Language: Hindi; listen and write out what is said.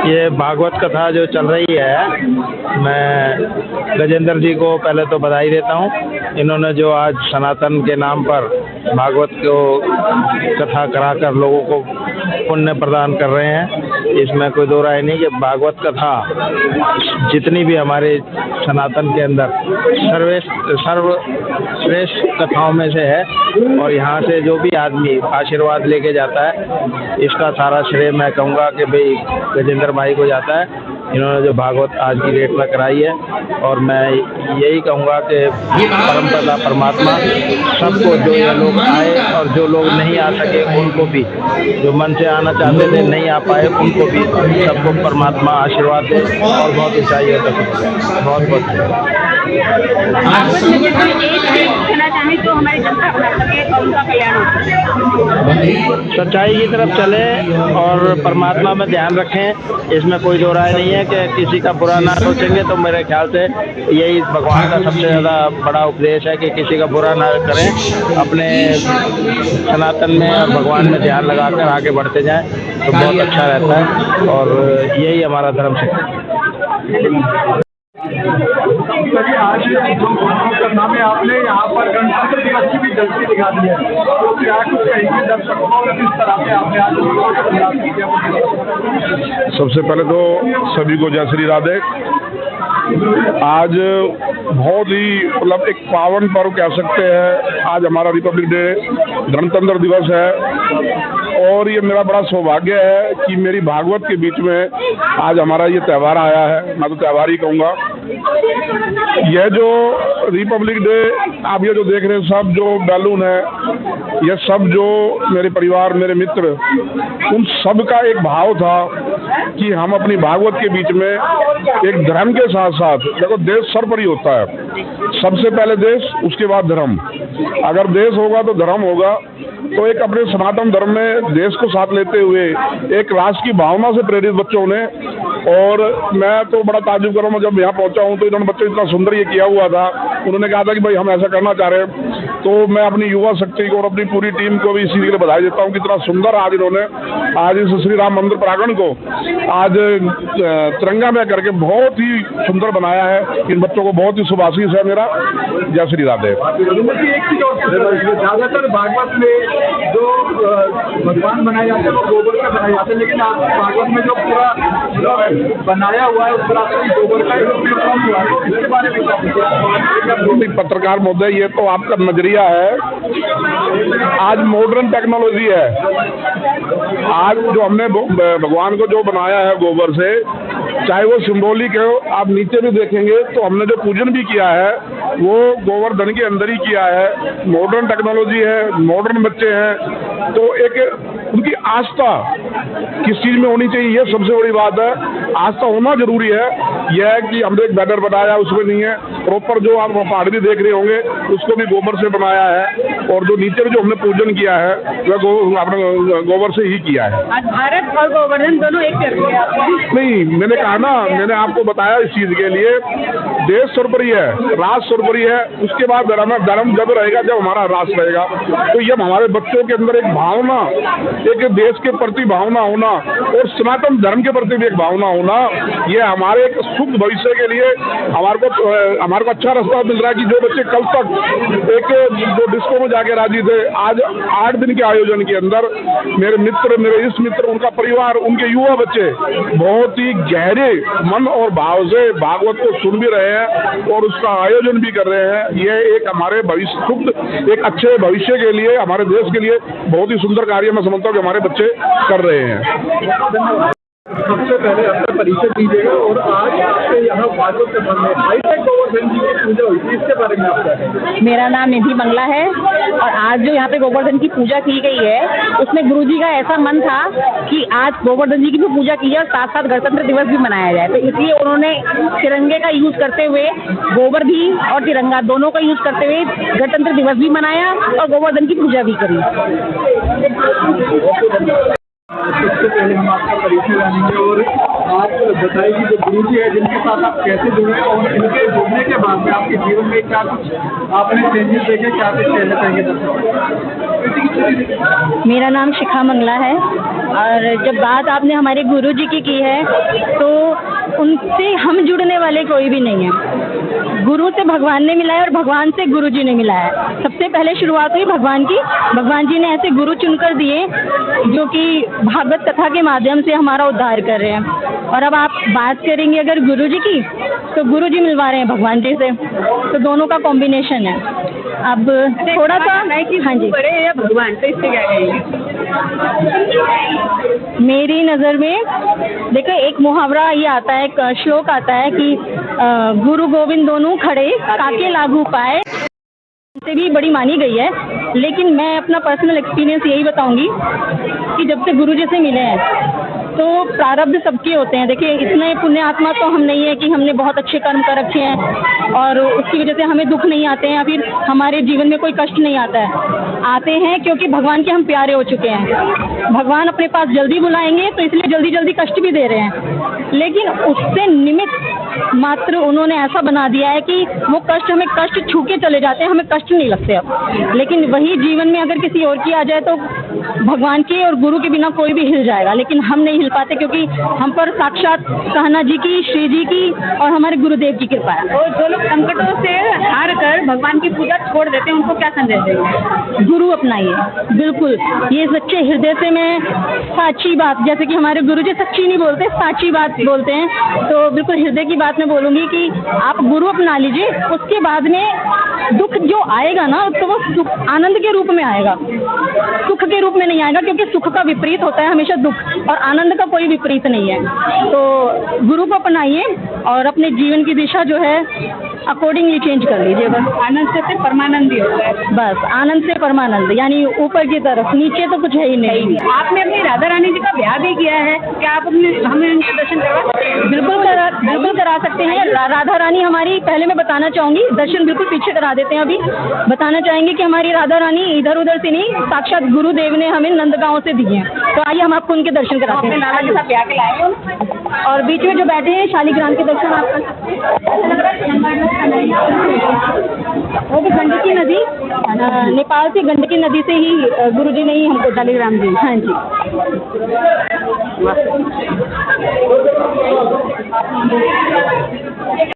ये भागवत कथा जो चल रही है, मैं गजेंद्र जी को पहले तो बधाई देता हूँ। इन्होंने जो आज सनातन के नाम पर भागवत को कथा कराकर लोगों को पुण्य प्रदान कर रहे हैं, इसमें कोई दो राय नहीं कि भागवत कथा जितनी भी हमारे सनातन के अंदर सर्वश्रेष्ठ कथाओं में से है। और यहाँ से जो भी आदमी आशीर्वाद लेके जाता है, इसका सारा श्रेय मैं कहूँगा कि भाई गजेंद्र भाई को जाता है। इन्होंने जो भागवत आज की डेट में कराई है, और मैं यही कहूँगा कि परमपिता परमात्मा सबको, जो ये लोग आए और जो लोग नहीं आ सके उनको भी, जो मन से आना चाहते थे नहीं आ पाए उनको भी, सबको परमात्मा आशीर्वाद दे और बहुत ऊंचाइयों तक पहुंचाए। बहुत बहुत सच्चाई की तरफ चले और परमात्मा में ध्यान रखें, इसमें कोई दो राय नहीं है कि किसी का बुरा ना सोचेंगे तो मेरे ख्याल से यही भगवान का सबसे ज़्यादा बड़ा उपदेश है कि किसी का बुरा ना करें, अपने सनातन में और भगवान में ध्यान लगाकर आगे बढ़ते जाएं तो बहुत अच्छा रहता है, और यही हमारा धर्म है। आज करना में आपने यहाँ पर गणतंत्र दिवस की भी झलकी दिखा दी है, तो क्या कुछ कहेंगे दर्शकों को किस तरह से आपने आज सबसे पहले तो सभी को जय श्री राधे। आज बहुत ही मतलब एक पावन पर्व कह सकते हैं। आज हमारा रिपब्लिक डे गणतंत्र दिवस है, और ये मेरा बड़ा सौभाग्य है कि मेरी भागवत के बीच में आज हमारा ये त्यौहार आया है। मैं तो त्यौहार ही कहूँगा। यह जो रिपब्लिक डे आप ये जो देख रहे हैं, सब जो बैलून है, ये सब जो मेरे परिवार, मेरे मित्र, उन सब का एक भाव था कि हम अपनी भागवत के बीच में एक धर्म के साथ साथ, देखो देश सर्वोपरि होता है, सबसे पहले देश, उसके बाद धर्म। अगर देश होगा तो धर्म होगा। तो एक अपने सनातन धर्म में देश को साथ लेते हुए एक राष्ट्र की भावना से प्रेरित बच्चों ने, और मैं तो बड़ा ताजुब कर रहा हूँ, जब यहाँ पहुँचा हूँ तो इन्होंने बच्चे इतना सुंदर ये किया हुआ था। उन्होंने कहा था कि भाई हम ऐसा करना चाह रहे हैं, तो मैं अपनी युवा शक्ति को और अपनी पूरी टीम को भी इसी के लिए बधाई देता हूँ। कितना सुंदर आज इन्होंने आज इस श्री राम मंदिर प्रांगण को आज तिरंगा में करके बहुत ही सुंदर बनाया है। इन बच्चों को बहुत ही शुभाशीष है मेरा। जय श्री राधे। ज्यादातर भागवत में जो भगवान बनाए जाते हैं वो गोबर का बनाए जाते हैं, लेकिन आप भागवत में जो पूरा बनाया हुआ है उस तरह से गोबर का कम हुआ है, इसके बारे में क्या? पत्रकार महोदय, ये तो आपका नजरिया है। आज मॉडर्न टेक्नोलॉजी है। आज जो हमने भगवान को जो बनाया है गोबर से, चाहे वो सिंबॉलिक हो, आप नीचे भी देखेंगे तो हमने जो पूजन भी किया है वो गोवर्धन के अंदर ही किया है। मॉडर्न टेक्नोलॉजी है, मॉडर्न बच्चे हैं, तो एक उनकी आस्था किस चीज़ में होनी चाहिए, ये सबसे बड़ी बात है। आस्था होना जरूरी है। यह है कि हमने एक बैनर बनाया, उसमें नहीं है प्रॉपर, जो आप पहाड़ भी देख रहे होंगे उसको भी गोबर से बनाया है, और जो नीचे भी जो हमने पूजन किया है वह आपने गोबर से ही किया है। आज भारत और गोवर्धन दोनों एक कर दिया नहीं, मैंने कहा ना, मैंने आपको बताया इस चीज़ के लिए देश सर्वोपरि है, राष्ट्र सर्वोपरि है, उसके बाद धर्म जब रहेगा जब हमारा राष्ट्र रहेगा। तो ये हमारे बच्चों के अंदर एक भावना, एक देश के प्रति भावना होना और सनातन धर्म के प्रति भी एक भावना होना, ये हमारे एक शुभ भविष्य के लिए हमारे को अच्छा रास्ता मिल रहा है। कि जो बच्चे कल तक एक जो डिस्को में जाके राजी थे, आज 8 दिन के आयोजन के अंदर मेरे मित्र, मेरे इष्ट मित्र, उनका परिवार, उनके युवा बच्चे बहुत ही गहरे मन और भाव से भागवत को सुन भी रहे हैं और उसका आयोजन भी कर रहे हैं। ये एक हमारे भविष्य, शुभ एक अच्छे भविष्य के लिए, हमारे देश के लिए बहुत ही सुंदर कार्य मैं समझता हूँ कि हमारे बच्चे कर रहे हैं। सबसे पहले अपना परिचय दीजिएगा, और आज आपके यहाँ भागवत के मन में हाईटेक गोवर्धन जी की पूजा हुई थी, इसके बारे में आप क्या कहेंगे? मेरा नाम निधि मंगला है, और आज जो यहाँ पे गोवर्धन की पूजा की गई है उसमें गुरुजी का ऐसा मन था कि आज गोवर्धन जी की भी पूजा की जाए और साथ साथ गणतंत्र दिवस भी मनाया जाए। तो इसलिए उन्होंने तिरंगे का यूज करते हुए, गोबर भी और तिरंगा दोनों का यूज करते हुए गणतंत्र दिवस भी मनाया और गोवर्धन की पूजा भी करी। सबसे पहले हम आपका परिचय जानेंगे, और आज बताइए कि जो गुरु जी है जिनके साथ आप कैसे जुड़े और इनके जुड़ने के बाद में आपके जीवन में क्या कुछ आपने चेंजेस देखे, क्या कुछ कहना चाहेंगे दर्शकों? मेरा नाम शिखा मंगला है और जब बात आपने हमारे गुरु जी की है तो उनसे हम जुड़ने वाले कोई भी नहीं है। गुरु से भगवान ने मिलाया और भगवान से गुरु जी ने मिलाया। सबसे पहले शुरुआत हुई भगवान की। भगवान जी ने ऐसे गुरु चुनकर दिए जो कि भागवत कथा के माध्यम से हमारा उद्धार कर रहे हैं। और अब आप बात करेंगे अगर गुरु जी की, तो गुरु जी मिलवा रहे हैं भगवान जी से, तो दोनों का कॉम्बिनेशन है। अब थोड़ा सा हाँ जी, बड़े या भगवान, तो इससे क्या कहेंगे? मेरी नज़र में देखो एक मुहावरा ये आता है, एक श्लोक आता है कि गुरु गोविंद दोनों खड़े काके लागू पाए, से भी बड़ी मानी गई है। लेकिन मैं अपना पर्सनल एक्सपीरियंस यही बताऊंगी कि जब से गुरु जी से मिले हैं तो प्रारब्ध सबके होते हैं। देखिए इतने पुण्य आत्मा तो हम नहीं है कि हमने बहुत अच्छे कर्म कर रखे हैं और उसकी वजह से हमें दुख नहीं आते हैं या फिर हमारे जीवन में कोई कष्ट नहीं आता है। आते हैं क्योंकि भगवान के हम प्यारे हो चुके हैं। भगवान अपने पास जल्दी बुलाएंगे तो इसलिए जल्दी जल्दी कष्ट भी दे रहे हैं, लेकिन उससे निमित्त मात्र उन्होंने ऐसा बना दिया है कि वो कष्ट हमें कष्ट छू के चले जाते हैं, हमें कष्ट नहीं लगते अब। लेकिन वही जीवन में अगर किसी और की आ जाए तो भगवान के और गुरु के बिना कोई भी हिल जाएगा, लेकिन हम नहीं हिल पाते क्योंकि हम पर साक्षात कहना जी की, श्री जी की और हमारे गुरुदेव की कृपा है। और जो लोग संकटों से हार कर भगवान की पूजा छोड़ देते हैं उनको क्या संदेश देंगे? गुरु अपनाइए, बिल्कुल ये सच्चे हृदय से मैं साची बात, जैसे कि हमारे गुरु जी सच्ची नहीं बोलते, साची बात बोलते हैं, तो बिल्कुल हृदय की बात मैं बोलूँगी कि आप गुरु अपना लीजिए। उसके बाद में दुख जो आएगा ना तो वो सुख आनंद के रूप में आएगा, सुख के रूप में नहीं आएगा, क्योंकि सुख का विपरीत होता है हमेशा दुख, और आनंद का कोई विपरीत नहीं है। तो गुरु को अपनाइए और अपने जीवन की दिशा जो है अकॉर्डिंगली चेंज कर लीजिए। बस आनंद से परमानंद ही होता है। बस आनंद से परमानंद, यानी ऊपर की तरफ, नीचे तो कुछ है ही नहीं। आपने अपनी राधा रानी जी का ब्याह भी किया है, क्या आप अपने हमें उनके दर्शन करवा सकते हैं? बिल्कुल करा सकते हैं। राधा रानी हमारी, पहले मैं बताना चाहूँगी, दर्शन बिल्कुल पीछे करा देते हैं। अभी बताना चाहेंगे कि हमारी राधा रानी इधर उधर से नहीं, साक्षात गुरुदेव ने हमें नंदगांव से दिए हैं। तो आइए हम आपको उनके दर्शन कराते हैं। लाला के साथ ब्याह के लाए हैं और बीच में जो बैठे हैं शालिग्राम के दर्शन आप कर सकते हैं। वो भी गंडकी नदी, नेपाल से गंडकी नदी से ही गुरु जी ने ही हमको शालिग्राम दी। हाँ जी।